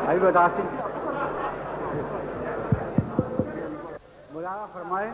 بھائی بتاتے مولانا فرمائے.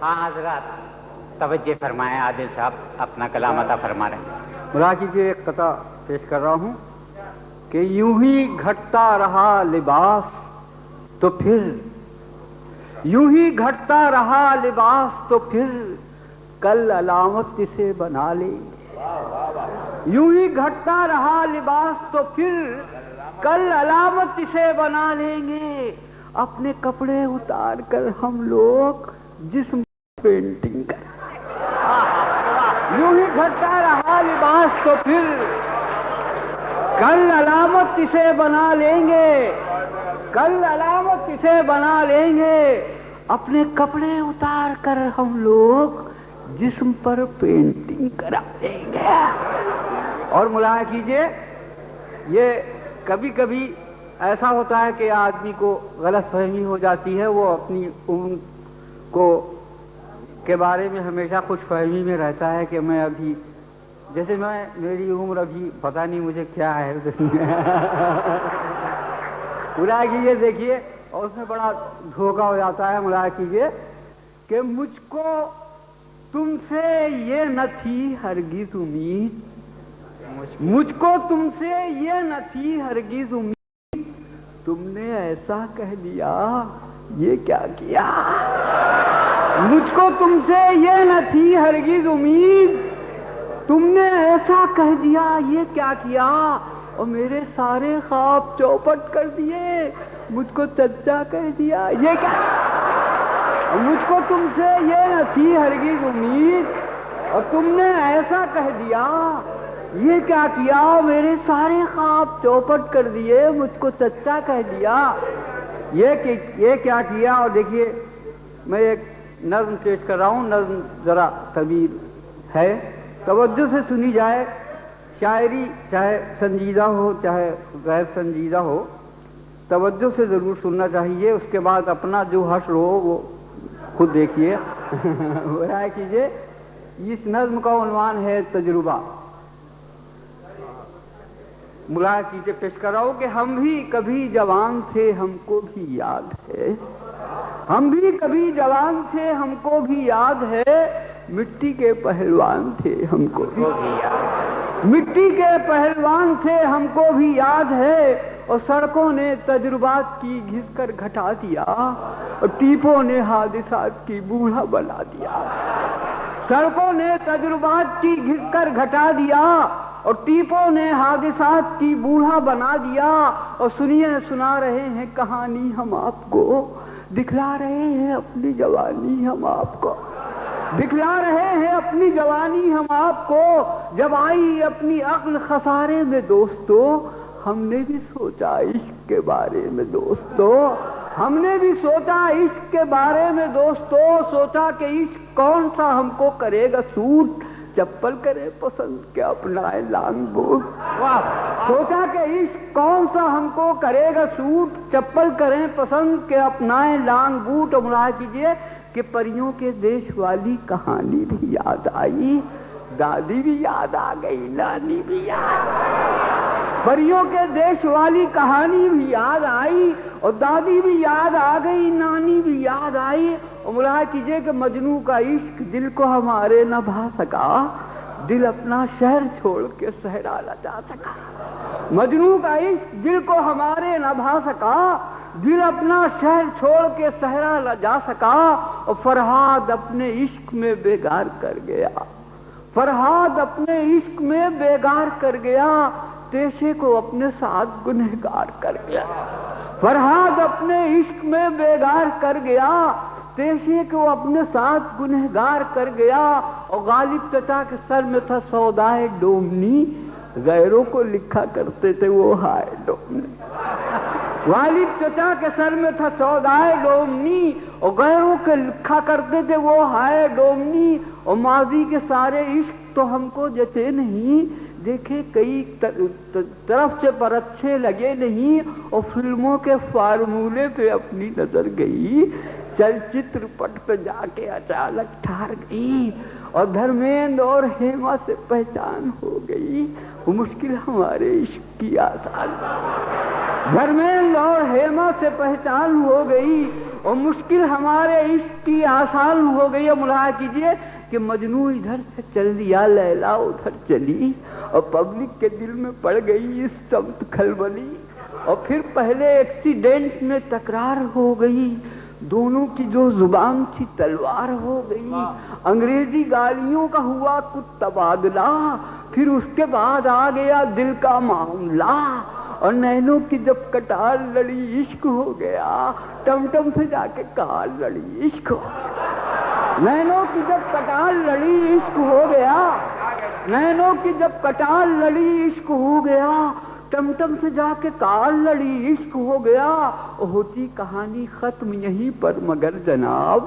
ہاں حضرات توجہ فرمائیں، عادل صاحب اپنا کلام عطا فرما رہے ہیں. مولانا کیجیے ایک قطع پیش کر رہا ہوں کہ یوں ہی گھٹتا رہا لباس تو پھر، یوں ہی گھٹتا رہا لباس تو پھر کل علامت اسے بنا لے. یوں ہی گھٹتا رہا لباس تو پھر کل علامت اسے بنا لیں گے. اپنے کپڑے اتار کر ہم لوگ جسم پینٹنگ کر. یوں ہی گھٹتا رہا لباس تو پھر کل علامت اسے بنا لیں گے. کل علامت اسے بنا لیں گے. اپنے کپڑے اتار کر ہم لوگ جسم پر پینٹنگ کرا دیں گے. اور ملاحظہ کیجئے یہ کبھی کبھی ایسا ہوتا ہے کہ آدمی کو غلط فہمی ہو جاتی ہے. وہ اپنی عمر کو کے بارے میں ہمیشہ خوش فہمی میں رہتا ہے کہ میں ابھی جیسے میری عمر ابھی پتہ نہیں مجھے کیا ہے. ملاحظہ کیجیے دیکھیے اور اس میں بڑا دھوکہ ہو جاتا ہے. ملاحظہ کیجیے کہ مجھ کو تم سے یہ نہ تھی ہرگز امید، مجھ کو تم سے یہ نہ تھی ہرگز امید، تم نے ایسا کہہ دیا یہ کیا کیا. مجھ کو تم سے یہ نہ تھی ہرگز امید، تم نے ایسا کہہ دیا یہ کیا کیا. اور میرے سارے خواب چوپٹ کر دیے. مجھ کو چچا کہہ دیا یہ کیا. مجھ کو تم سے یہ نہ تھی ہرگز امید اور تم نے ایسا کہہ دیا یہ کیا کیا. میرے سارے خواب چوپٹ کر دیے. مجھ کو چچا کہہ دیا یہ کیا کیا. اور دیکھیے میں ایک نظم پیش کر رہا ہوں. نظم ذرا طویل ہے، توجہ سے سنی جائے. شاعری چاہے سنجیدہ ہو چاہے غیر سنجیدہ ہو، توجہ سے ضرور سننا چاہیے. اس کے بعد اپنا جو حشر ہو وہ خود دیکھیے. وہ کیجیے. اس نظم کا عنوان ہے تجربہ. ملاحظہ کیجیے پیش کر رہا ہوں کہ ہم بھی کبھی جوان تھے ہم کو بھی یاد ہے. ہم بھی کبھی جوان تھے ہم کو بھی یاد ہے. مٹی کے پہلوان تھے ہم کو بھی یاد، مٹی کے پہلوان تھے ہم کو بھی یاد ہے. اور سڑکوں نے تجربات کی گھس کر گھٹا دیا اور ٹیپوں نے حادثات کی بوڑھا بنا دیا. سڑکوں نے تجربات کی گھس کر گھٹا دیا اور ٹیپوں نے حادثات کی بوڑھا بنا دیا. اور سنیے سنا رہے ہیں کہانی ہم آپ کو، دکھلا رہے ہیں اپنی جوانی ہم آپ کو، دکھلا رہے ہیں اپنی جوانی ہم آپ کو. جب آئی اپنی عقل خسارے میں دوستو، ہم نے بھی سوچا عشق کے بارے میں دوستو، ہم نے بھی سوچا عشق کے بارے میں دوستو. سوچا کہ عشق کون سا ہم کو کرے گا سوٹ، چپل کرے پسند کے اپنائے لانگ بوٹ. سوچا کہ عشق کون سا ہم کو کرے گا سوٹ، چپل کریں پسند کے اپنائے لانگ بوٹ. اور ملاحظہ کیجیے کہ پریوں کے دیش والی کہانی بھی یاد آئی، دادی بھی یاد آ گئی، نانی بھی یاد آئی. پریوں کے دیش والی کہانی بھی یاد آئی اور دادی بھی یاد آ گئی، نانی بھی یاد آئی. اور ملاحظہ کیجیے کہ مجنوں کا عشق دل کو ہمارے نہ بھا سکا، دل اپنا شہر چھوڑ کے صحرا نہ جا سکا. مجنوں کا عشق دل کو ہمارے نہ بھا سکا، دل اپنا شہر چھوڑ کے صحرا نہ جا سکا. اور فرہاد اپنے عشق میں بیگار کر گیا، فرہاد اپنے عشق میں بیگار کر گیا. پیشے کو اپنے ساتھ گنہگار کر گیا. فرہاد اپنے عشق میں بیگار کر گیا، پیشے کو اپنے ساتھ گنہگار کر گیا. اور غالب چچا کے سر میں تھا سودائے ڈومنی، غیروں کو لکھا کرتے تھے وہ ہائے ڈومنی. غالب چچا کے سر میں تھا سودائے ڈومنی اور غیروں کے لکھا کرتے تھے وہ ہائے ڈومنی. اور ماضی کے سارے عشق تو ہم کو جچے نہیں، دیکھے کئی طرف سے پر اچھے لگے نہیں. اور فلموں کے فارمولے پہ اپنی نظر گئی، چل چتر پٹ پہ جا کے اچانک ٹھہر گئی. اور دھرمیندر اور ہیما سے پہچان ہو گئی، وہ مشکل ہمارے عشق کی آسان، دھرمیندر اور ہیما سے پہچان ہو گئی اور مشکل ہمارے عشق کی آسان ہو گئی۔ اور ملاحظہ کیجئے کہ مجنوں ادھر سے چل دیا، لیلا ادھر چلی اور پبلک کے دل میں پڑ گئی اس سمت کھلبلی، اور پھر پہلے ایکسیڈنٹ میں تکرار ہو گئی، دونوں کی جو زبان تھی تلوار ہو گئی، انگریزی گالیوں کا ہوا کچھ تبادلہ، پھر اس کے بعد آ گیا دل کا معاملہ، اور نینوں کی جب کٹار لڑی عشق ہو گیا، ٹم ٹم سے جا کے کار لڑی عشق ہو گیا، نینوں کی جب کٹار لڑی عشق ہو گیا، نینوں کی جب کٹار لڑی عشق ہو گیا، ٹم ٹم سے جا کے کار لڑی عشق ہو گیا، ہوتی کہانی ختم یہیں پر مگر جناب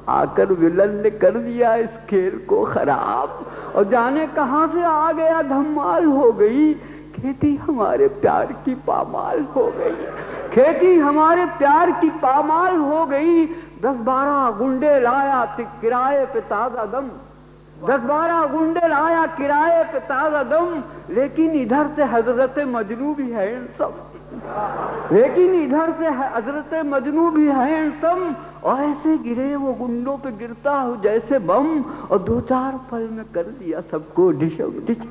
آ کر ولن نے کر دیا اس کھیل کو خراب، اور جانے کہاں سے آ گیا دھمال ہو گئی، کھیتی ہمارے پیار کی پامال ہو گئی، کھیتی ہمارے پیار کی پامال ہو گئی، 10-12 گنڈے لایا کرائے پہ تازہ دم، 10-12 گنڈے لایا کرائے پہ تازہ دم، لیکن ادھر سے حضرت مجنوں بھی ہے سب، لیکن ادھر سے حضرت مجنوں بھی ہے سب، اور ایسے گرے وہ گنڈوں پہ گرتا ہو جیسے بم، اور 2-4 پل میں کر دیا سب کو ڈشم ڈشم،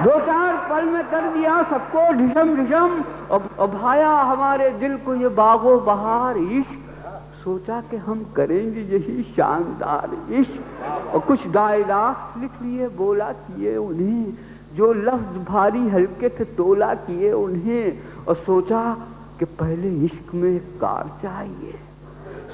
2-4 پل میں کر دیا سب کو ڈھشم ڈھشم، اور بھایا ہمارے دل کو یہ باغ و بہار عشق، سوچا کہ ہم کریں گے یہی شاندار عشق، اور کچھ ڈائلاگ لکھ لیے بولا کیے انہیں، جو لفظ بھاری ہلکے تھے تولا کیے انہیں، اور سوچا کہ پہلے عشق میں ایک کار چاہیے،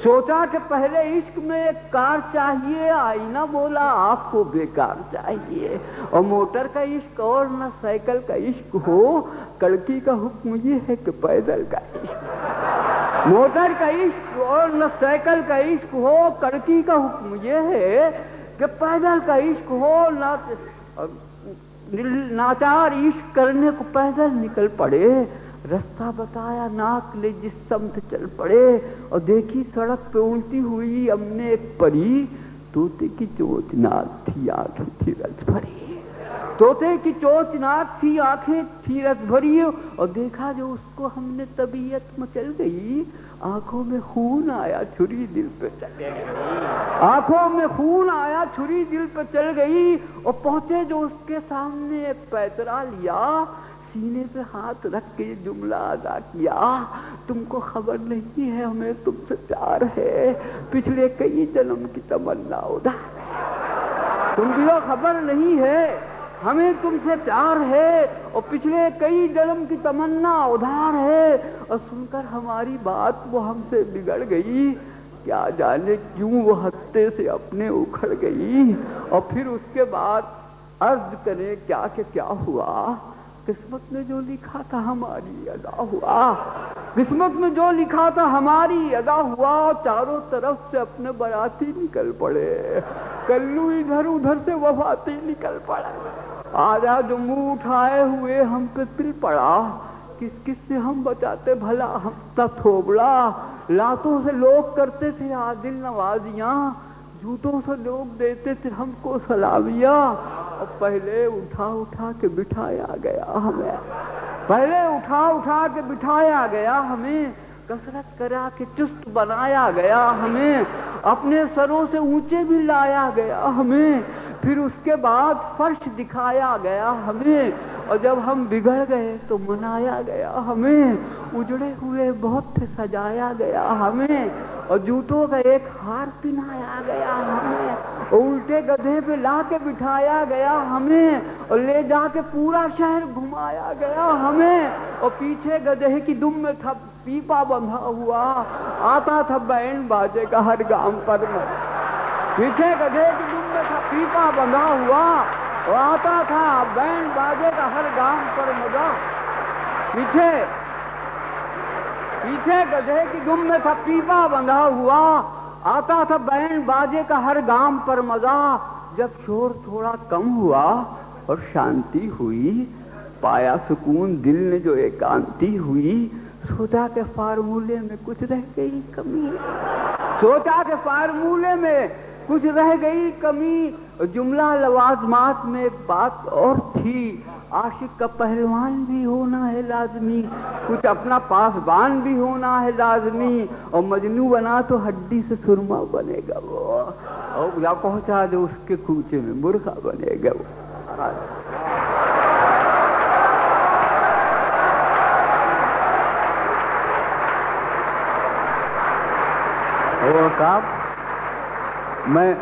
سوچا کہ پہلے عشق میں ایک کار چاہیے، آئینہ بولا آپ کو بیکار چاہیے، اور موٹر کا عشق اور نہ سائیکل کا عشق ہو، کڑکی کا حکم یہ ہے کہ پیدل کا عشق، موٹر کا عشق اور نہ سائیکل کا عشق ہو، کڑکی کا حکم یہ ہے کہ پیدل کا عشق ہو، ناچار عشق کرنے کو پیدل نکل پڑے، رستہ بتایا ناک لے جس سمت چل پڑے، اور دیکھی سڑک پہ الٹی ہوئی ہم نے ایک پری، طوطے کی چوچناک تھی آنکھیں تھی رس بھری، طوطے کی چوچناک تھی آنکھیں تھی رس بھری، اور دیکھا جو اس کو ہم نے طبیعت مچل گئی، آنکھوں میں خون آیا چھری دل پہ چل گئی، آنکھوں میں خون آیا چھری دل پہ چل گئی، اور پہنچے جو اس کے سامنے ایک پیترا لیا، سینے پہ ہاتھ رکھ کے جملہ ادا کیا، تم کو خبر نہیں ہے ہمیں تم سے پیار ہے، پچھلے کئی جنم کی تمنا ادھار ہے، تم کو خبر نہیں ہے ہمیں تم سے پیار ہے، اور پچھلے کئی جنم کی تمنا ادھار ہے، اور سن کر ہماری بات وہ ہم سے بگڑ گئی، کیا جانے کیوں وہ ہستے سے اپنے اکھڑ گئی، اور پھر اس کے بعد عرض کریں کیا کہ کیا ہوا، قسمت نے جو لکھا تھا ہماری ادا ہوا، قسمت میں جو لکھا تھا ہماری ادا ہوا، چاروں طرف سے اپنے باراتی نکل پڑے، کلو ادھر ادھر سے وفاتی نکل پڑے، آجا جو منہ اٹھائے ہوئے ہم پہ پل پڑا، کس کس سے ہم بچاتے بھلا ہم تک تھوبڑا، لاتوں سے لوگ کرتے تھے عادل نوازیاں، جوتوں سے لوگ دیتے تھے ہم کو سلامیاں، اور پہلے اٹھا اٹھا کے بٹھایا گیا ہمیں، پہلے اٹھا اٹھا کے بٹھایا گیا ہمیں، کسرت کرا کے چست بنایا گیا ہمیں، اپنے سروں سے اونچے بھی لایا گیا ہمیں، پھر اس کے بعد فرش دکھایا گیا ہمیں، اور جب ہم بگڑ گئے تو منایا گیا ہمیں، اجڑے ہوئے بہت تھے سجایا گیا ہمیں، اور جوتوں کا ایک ہار پہنایا گیا ہمیں، اور الٹے گدھے پہ لا کے بٹھایا گیا ہمیں، اور لے جا کے پورا شہر گھمایا گیا ہمیں، اور پیچھے گدھے کی دم میں تھا پیپا بندھا ہوا، آتا تھا بینڈ باجے کا ہر گام پر میں، پیچھے گدھے کی دم میں تھا پیپا بندھا ہوا، اور آتا تھا بینڈ باجے کا ہر گام پر مزہ، پیچھے گدھے کی دم میں تھا پیپا بندھا ہوا، آتا تھا بینڈ باجے کا ہر گام پر مزہ، جب شور تھوڑا کم ہوا اور شانتی ہوئی، پایا سکون دل نے جو ایکانتی ہوئی، سوچا کہ فارمولے میں کچھ رہ گئی کمی، سوچا کہ فارمولے میں کچھ رہ گئی کمی جملہ لوازمات میں ایک بات اور تھی، عاشق کا پہلوان بھی ہونا ہے لازمی، کچھ اپنا پاسبان بھی ہونا ہے لازمی، اور مجنوں بنا تو ہڈی سے سرما بنے گا وہ، اور یا پہنچا دے اس کے کوچے میں مرغا بنے گا وہ۔ صاحب میں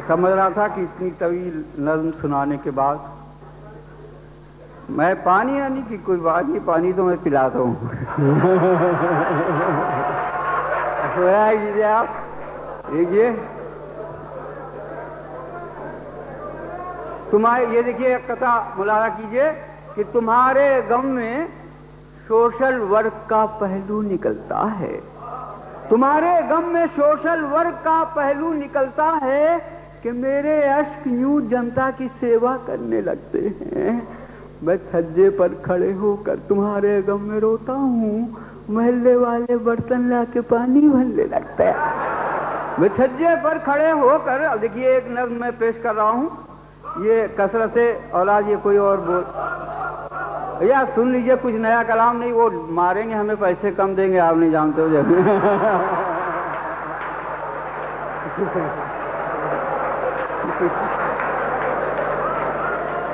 سمجھ رہا تھا کہ اتنی طویل نظم سنانے کے بعد میں پانی آنے کی کوئی بات نہیں، پانی تو میں پلاتا ہوں۔ کیجیے آپ دیکھیے، تمہارے یہ دیکھیے ایک قطعہ ملاحظہ کیجیے کہ تمہارے غم میں سوشل ورک کا پہلو نکلتا ہے، تمہارے غم میں سوشل ورک کا پہلو نکلتا ہے کہ میرے اشک یوں جنتا کی سیوا کرنے لگتے ہیں، میں چھجے پر کھڑے ہو کر تمہارے غم میں روتا ہوں، محلے والے برتن لا کے پانی بھرنے لگتے ہیں، میں چھجے پر کھڑے ہو کر۔ اب دیکھیے ایک نظم میں پیش کر رہا ہوں، یہ کثرت اولاد، یہ کوئی اور بول یا سن لیجئے، کچھ نیا کلام نہیں، وہ ماریں گے ہمیں، پیسے کم دیں گے، آپ نہیں جانتے ہو جب۔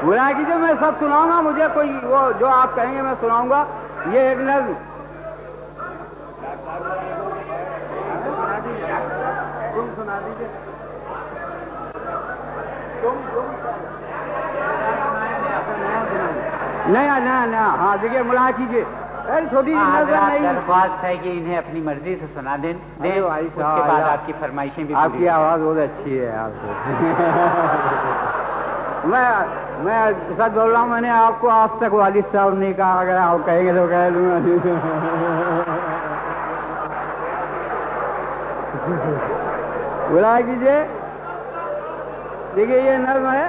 بلا کیجیے، میں سب سناؤں گا، مجھے کوئی وہ جو آپ کہیں گے میں سناؤں گا۔ یہ ایک نظم تم سنا دیجیے، نیا ہاں دیکھیے ملا کیجیے، چھوٹی نظر نہیں، درخواست ہے کہ انہیں اپنی مرضی سے سنا دیں، اس کے بعد آپ کی فرمائشیں بھی۔ آپ کی آواز بہت اچھی ہے، آپ میں سچ بول رہا ہوں، میں نے آپ کو آج تک والد صاحب نہیں کہا، اگر آپ کہیں گے تو کہہ لوں گا۔ بلا کیجیے، دیکھیے یہ نظم ہے،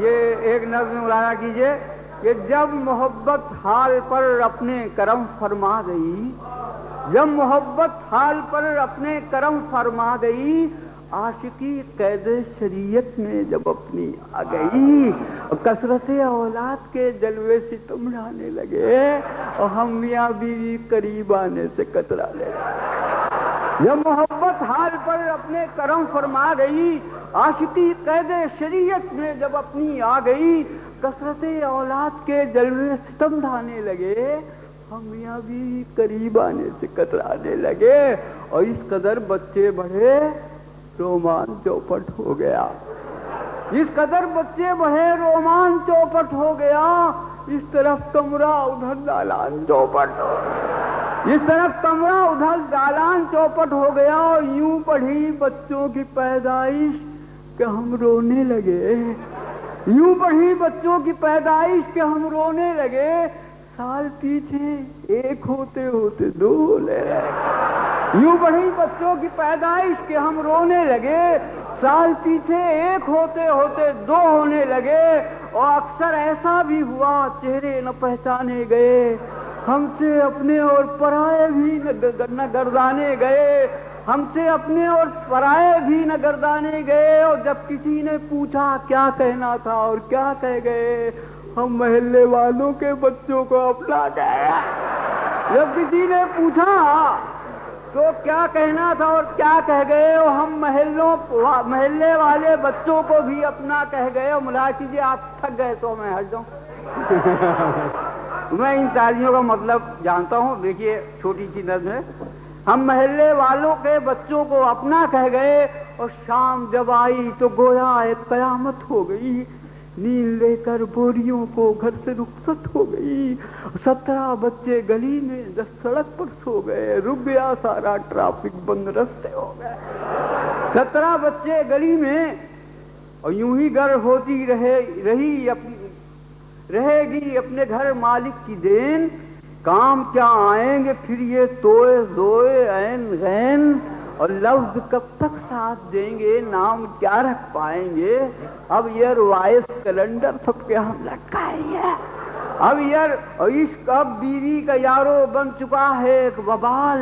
یہ ایک نظم ملاحظہ کیجیے کہ جب محبت حال پر اپنے کرم فرما گئی، جب محبت حال پر اپنے کرم فرما گئی، عاشقی قید شریعت میں جب اپنی آ گئی، کثرت اولاد کے جلوے ستم ڈھانے لگے، اور ہم میاں بیوی قریب آنے سے کترانے لگے۔ جب محبت حال پر اپنے کرم فرما گئی، عاشقی قید شریعت میں جب اپنی آ گئی، کثرت اولاد کے جلوے ستم ڈھانے لگے، ہم میاں بھی قریب آنے سے کترانے لگے، اور اس قدر بچے بڑھے رومان چوپٹ ہو گیا، اس قدر بچے بڑھے رومان چوپٹ ہو گیا، اس طرف کمرہ ادھر دالان چوپٹ ہو گیا، اس طرف کمرہ ادھر دالان چوپٹ ہو گیا، اور یوں پڑھی بچوں کی پیدائش کہ ہم رونے لگے، یوں پڑھی بچوں کی پیدائش کہ ہم رونے لگے، سال پیچھے ایک ہوتے ہوتے دو لے رہے، یوں پڑھی بچوں کی پیدائش کہ ہم رونے لگے، سال پیچھے ایک ہوتے ہوتے دو ہونے لگے، اور اکثر ایسا بھی ہوا چہرے نہ پہچانے گئے، ہم سے اپنے اور پرائے بھی نہ گردانے گئے، ہم سے اپنے اور پرائے بھی نہ گردانے گئے، اور جب کسی نے پوچھا کیا کہنا تھا اور کیا کہہ گئے، ہم محلے والوں کے بچوں کو اپنا گئے، جب کسی نے پوچھا تو کیا کہنا تھا اور کیا کہہ گئے، اور ہم محلے والے بچوں کو بھی اپنا کہہ گئے، اور ملا کیجیے آپ تھک گئے تو میں ہٹ جاؤں۔ میں ان تالیوں کا مطلب جانتا ہوں، دیکھیے چھوٹی سی نظم ہے، ہم محلے والوں کے بچوں کو اپنا کہہ گئے، اور شام جب آئی تو گویا ایک قیامت ہو گئی، نیند لے کر بوریوں کو گھر سے رخصت ہو گئی، 17 بچے گلی میں 10 سڑک پر سو گئے، رک گیا سارا ٹریفک، بند رستے ہو گئے، 17 بچے گلی میں، اور یوں ہی گھر ہوتی رہے گی اپنے گھر مالک کی دین، کام کیا آئیں گے پھر یہ توئے زوئے عین غین، اور لفظ کب تک ساتھ دیں گے، نام کیا رکھ پائیں گے، اب ایئر وائس کیلنڈر سب کے ہم لٹکائیں گے، اب ایئر اور عشق اب بیوی کا یارو بن چکا ہے ایک وبال،